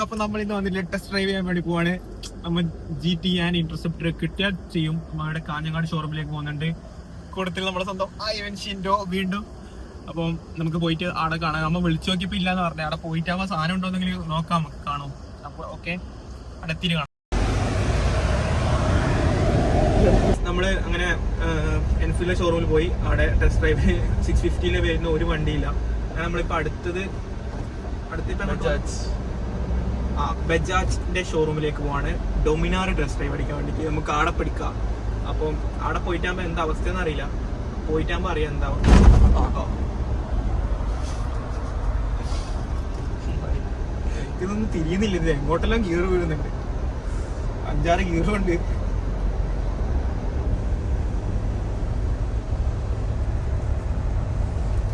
അപ്പൊ നമ്മൾ ഇന്ന് വന്നില്ല, ടെസ്റ്റ് ഡ്രൈവ് ചെയ്യാൻ വേണ്ടി പോവാണ്. നമ്മൾ GT ആൻഡ് ഇന്റർസെപ്റ്റർ കിട്ടിയാൽ ചെയ്യും. നമ്മുടെ കാഞ്ഞങ്ങാട് ഷോറൂമിലേക്ക് പോകുന്നുണ്ട്. കൂട്ടത്തിൽ നമ്മുടെ സ്വന്തം ഐവൻ ഷിൻഡോ വീണ്ടും. അപ്പം നമുക്ക് പോയിട്ട് അവിടെ കാണാം. നമ്മൾ വിളിച്ചു നോക്കിയപ്പോ ഇല്ലാന്ന് പറഞ്ഞു. അവിടെ പോയിട്ടാകുമ്പോൾ സാധനം ഉണ്ടോന്നെങ്കിൽ നോക്കാം, നമുക്ക് കാണും. അപ്പോൾ ഓക്കെ, അവിടെ എത്തിയിട്ട് കാണാം. നമ്മള് അങ്ങനെ എൻഫീൽഡ് ഷോറൂമിൽ പോയി. അവിടെ ടെസ്റ്റ് ഡ്രൈവ് 650 വരുന്ന ഒരു വണ്ടിയില്ല. നമ്മളിപ്പോ ബജാജിന്റെ ഷോറൂമിലേക്ക് പോവാണ്. ഡൊമിനാർ ടെസ്റ്റ് ഡ്രൈവ് അടിക്കാൻ വേണ്ടിട്ട് നമുക്ക് ആടെ പഠിക്കാം. അപ്പം അവിടെ പോയിട്ടാകുമ്പോ എന്താ അവസ്ഥയെന്ന് അറിയില്ല, പോയിട്ടാകുമ്പോ അറിയാം എന്താ. ഇതൊന്നും തിരിയുന്നില്ല, ഇത് എങ്ങോട്ടെല്ലാം ഗിയർ വീഴുന്നുണ്ട്. 5-6 ഗിയറുണ്ട്.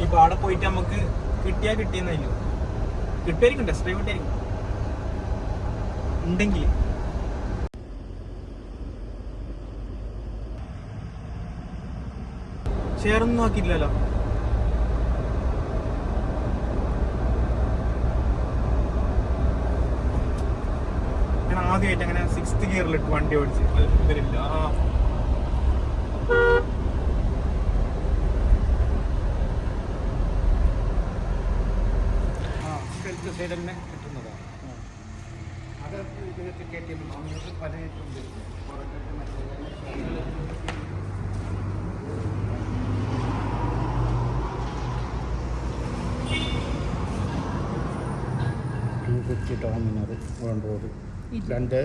ഇപ്പൊ അവിടെ പോയിട്ട് നമുക്ക് കിട്ടിയെന്നല്ലോ, കിട്ടുമായിരിക്കും, ടെസ്റ്റ് ഡ്രൈവ് കിട്ടിയായിരിക്കും ഉണ്ടെങ്കിൽ. ഷെയർ ഒന്നും ആക്കിയില്ലല്ലോ. ഞാൻ ആദ്യമായിട്ട് അങ്ങനെ 6th ഗിയറിലിട്ട് വണ്ടി ഓടിച്ച് ഇവരില്ല. തന്നെ കിട്ടുന്നതാണ്. അത് ഇതിനകത്ത് KTM പല ഉണ്ട്. Dominar on road 2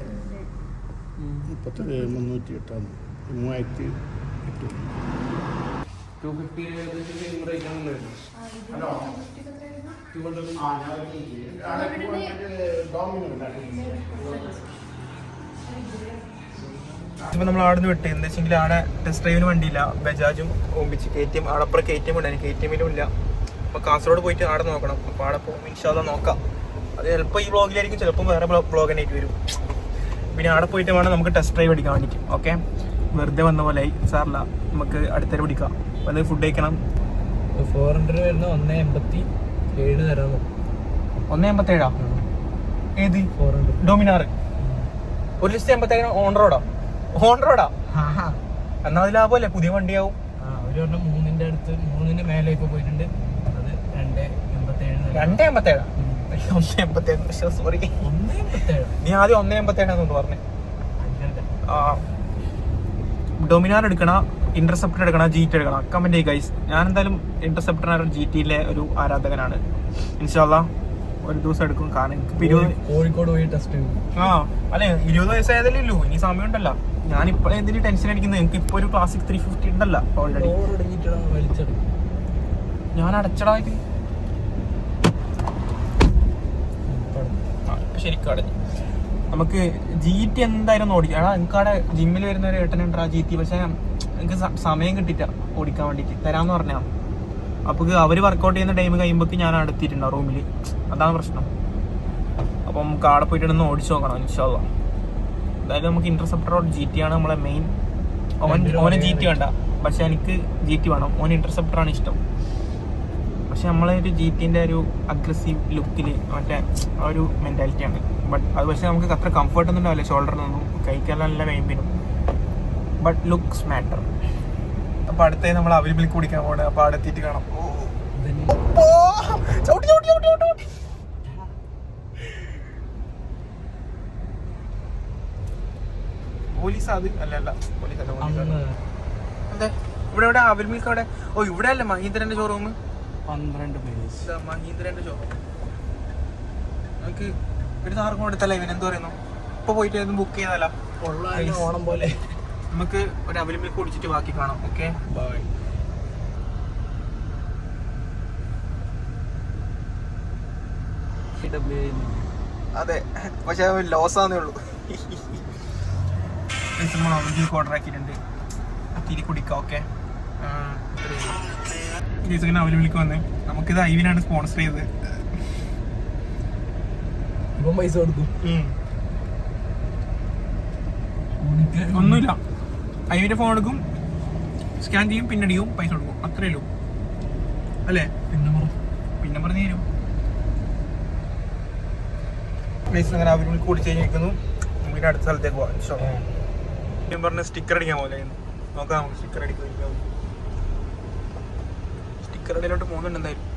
308 3008. 250 ഇപ്പൊ നമ്മൾ അവിടെ നിന്ന് വിട്ട് എന്താ വെച്ചെങ്കിൽ അവിടെ ടെസ്റ്റ് ഡ്രൈവിന് വണ്ടിയില്ല. ബജാജും ഓമ്പിച്ച് KTM അവിടെ അപ്പുറം KTM ഉണ്ടായിരുന്നു, KTM ഇല്ല. അപ്പൊ കാസർഗോഡ് പോയിട്ട് അവിടെ നോക്കണം. അപ്പൊ അവിടെ പോകുമ്പോൾ ഇൻഷാല്ലാ നോക്കാം. അത് ചിലപ്പോൾ ഈ വ്ളോഗിലായിരിക്കും, ചിലപ്പോൾ വേറെ വ്ളോഗ് തന്നെയായിട്ട് വരും. പിന്നെ അവിടെ പോയിട്ട് വേണം നമുക്ക് ടെസ്റ്റ് ഡ്രൈവ് അടിക്കാൻ വേണ്ടിയിട്ട്. ഓക്കെ, വെറുതെ വന്ന പോലെ സാറില്ല, നമുക്ക് അടുത്തേക്ക് പിടിക്കാം. അത് ഫുഡ് കഴിക്കണം. 400 വരുന്ന 187 തരാമോ? 187 ഏത്? 400 ഡൊമിനാർ 187 ഓൺ റോഡാ? എന്നാ അത് ലാഭമല്ലേ, പുതിയ വണ്ടിയാവും. ഒരു 3ന്റെ അടുത്ത് 3ന് മേലെ ഇപ്പൊ പോയിട്ടുണ്ട്. അത് 287 സോറി, നീ ആദ്യം 187 പറഞ്ഞേ. ഡൊമിനാർ എടുക്കണ, ഇന്റർസെപ്റ്റർ എടുക്കണ, GT എടുക്കണം? കമന്റ് ചെയ്യുക ഗൈസ്. ഞാൻ എന്തായാലും ഇന്റർസെപ്റ്ററിന് GTയിലെ ഒരു ആരാധകനാണ്. ഇൻഷാല്ലാ ഒരു ദിവസം എടുക്കും. കാരണം എനിക്ക് കോഴിക്കോട് പോയി ടെസ്റ്റ് അല്ലെ 20 വയസ്സായതല്ലേ ഉള്ളൂ, ഇനി സമയം ഉണ്ടല്ലോ. ഞാനിപ്പോ എന്തിനു ടെൻഷൻ അടിക്കുന്നത്? എനിക്ക് ഇപ്പൊ ഒരു ക്ലാസിക് 350 ഉണ്ടല്ലോ ഓൾറെഡി. ഞാൻ അടച്ചടായിട്ട് ശരിക്കും അടഞ്ഞു. നമുക്ക് GT എന്തായാലും ഓടിക്കാം. എടാ എനിക്ക് അവിടെ ജിമ്മിൽ വരുന്ന ഒരു ഏട്ടനുണ്ട് ആ GT, പക്ഷെ എനിക്ക് സമയം കിട്ടിയിട്ട ഓടിക്കാൻ വേണ്ടിട്ട് തരാന്ന് പറഞ്ഞാ. അപ്പൊ അവര് വർക്കൗട്ട് ചെയ്യുന്ന ടൈം കഴിയുമ്പോഴേക്ക് ഞാൻ അടുത്തിട്ടുണ്ടോ റൂമിൽ, അതാണ് പ്രശ്നം. അപ്പൊ നമുക്ക് അവിടെ പോയിട്ടൊന്ന് ഓടിച്ചു നോക്കണം ഇൻഷാല്ലാ. എന്തായാലും നമുക്ക് ഇന്റർസെപ്റ്റർ GT ആണ് നമ്മളെ മെയിൻ. ഓന് GT വേണ്ട, പക്ഷെ എനിക്ക് GT വേണം. ഓന് ഇന്റർസെപ്റ്റർ ആണ് ഇഷ്ടം. പക്ഷെ നമ്മളെ ഒരു GTന്റെ ഒരു അഗ്രസീവ് ലുക്കിൽ മറ്റേ ആ ഒരു മെന്റാലിറ്റിയാണ്. ബട്ട് അത് പക്ഷെ നമുക്ക് അത്ര കംഫർട്ട് ഒന്നും ഉണ്ടാവില്ല ഷോൾഡറിനൊന്നും, കഴിക്കാനുള്ള നല്ല വേമ്പിനും. But looks matter. അപ്പൊ അടുത്ത നമ്മൾ അവൈലബിൾ കുടിക്കാൻ പോകണം. അപ്പൊ അവിടെ എത്തിയിട്ട് കാണാം. പോലീസ് അത് അല്ല പോലീസ് അല്ല. എന്താ ഇവിടെ അവൈൽ മിൽക്ക് അവിടെ? ഓ ഇവിടെ അല്ലേ മഹീന്ദ്രന്റെ ഷോറൂം? 12 മഹീന്ദ്രന്റെ ഷോറൂം. നമുക്ക് ഒരു സാർക്കും കൊടുത്തല്ലേ ഇവൻ എന്ത് പറയുന്നു? ഇപ്പൊ പോയിട്ട് ബുക്ക് ചെയ്താലോ ഓണം പോലെ. നമുക്ക് ഒരു അവൈൽ മിൽക്ക് കുടിച്ചിട്ട് ബാക്കി കാണാം. Okay bye. അതെ, പക്ഷെ ലോസ് ആന്നേ ഉള്ളൂ. നമ്മൾ അവൈൽ ഓർഡർ ആക്കിയിട്ടുണ്ട്, തിരി കുടിക്കാം. ഓക്കെ, ഇങ്ങനെ അവൈലബിളിലേക്ക് വന്ന് നമുക്കിത് ഐവിനാണ് സ്പോൺസർ ചെയ്തത്. ഇപ്പം പൈസ കൊടുക്കും ഒന്നുമില്ല. ഐവിന്റെ ഫോൺ എടുക്കും, സ്കാൻ ചെയ്യും, പിന്നടിയും, പൈസ കൊടുക്കും, അത്രേ ഉള്ളൂ അല്ലേ? പിന്നെ നമ്പർ തരും. പ്ലേസ് അങ്ങനെ അവർ കൂടി കഴിഞ്ഞിരിക്കുന്നു. നമുക്ക് അടുത്ത സ്ഥലത്തേക്ക് പോകാം. ഞാൻ പറഞ്ഞ സ്റ്റിക്കർ അടിക്കാൻ പോലെ നോക്കാം, നമുക്ക് സ്റ്റിക്കർ അടിക്കാൻ. സ്റ്റിക്കർ അടിയിലോട്ട് പോകുന്നുണ്ട് എന്തായാലും.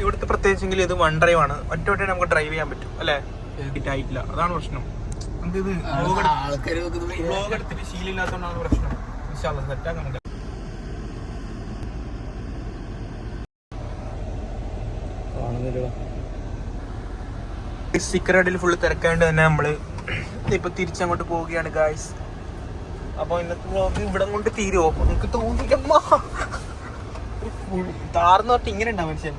ഇവിടുത്തെ പ്രത്യേകിച്ചെങ്കിൽ ഇത് വൺ ഡ്രൈവ് ആണ്. ഒറ്റ നമുക്ക് ഡ്രൈവ് ചെയ്യാൻ പറ്റും അല്ലേ? ആയിട്ടില്ല, അതാണ് പ്രശ്നം. നമുക്കിത് വ്ലോഗ് എടുത്തിട്ട് ശീലമില്ലാത്തതുകൊണ്ടാണ് പ്രശ്നം. സെറ്റാക്കാൻ നമുക്ക് സ്റ്റിക്കർ അടിയിൽ ഫുള്ള് തിരക്കാണ്ട് തന്നെ നമ്മള് ഇപ്പൊ തിരിച്ചങ്ങോട്ട് പോവുകയാണ് ഗായ്സ്. അപ്പൊ ഇന്നത്തെ വ്ലോഗ് ഇവിടെ കൊണ്ട് തീരുമോ? നമുക്ക് തോന്നിക്കമ്മ താർന്ന് പറഞ്ഞിട്ട് ഇങ്ങനെ ഉണ്ടാവും മനുഷ്യൻ.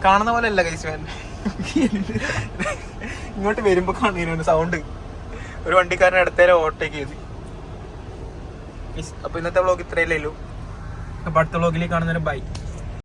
കാണുന്ന പോലെ അല്ല ഗൈസ് മാൻ. ഇങ്ങോട്ട് വരുമ്പോ കാണുന്ന സൗണ്ട് ഒരു വണ്ടിക്കാരൻ അടുത്തേരെ ഓവർടേക്ക് ചെയ്ത്. അപ്പൊ ഇന്നത്തെ വ്ലോഗ് ഇത്രയല്ലേ ഉള്ളൂ. അപ്പൊ അടുത്ത വ്ലോഗിലേക്ക് കാണുന്നതിന് ബൈ.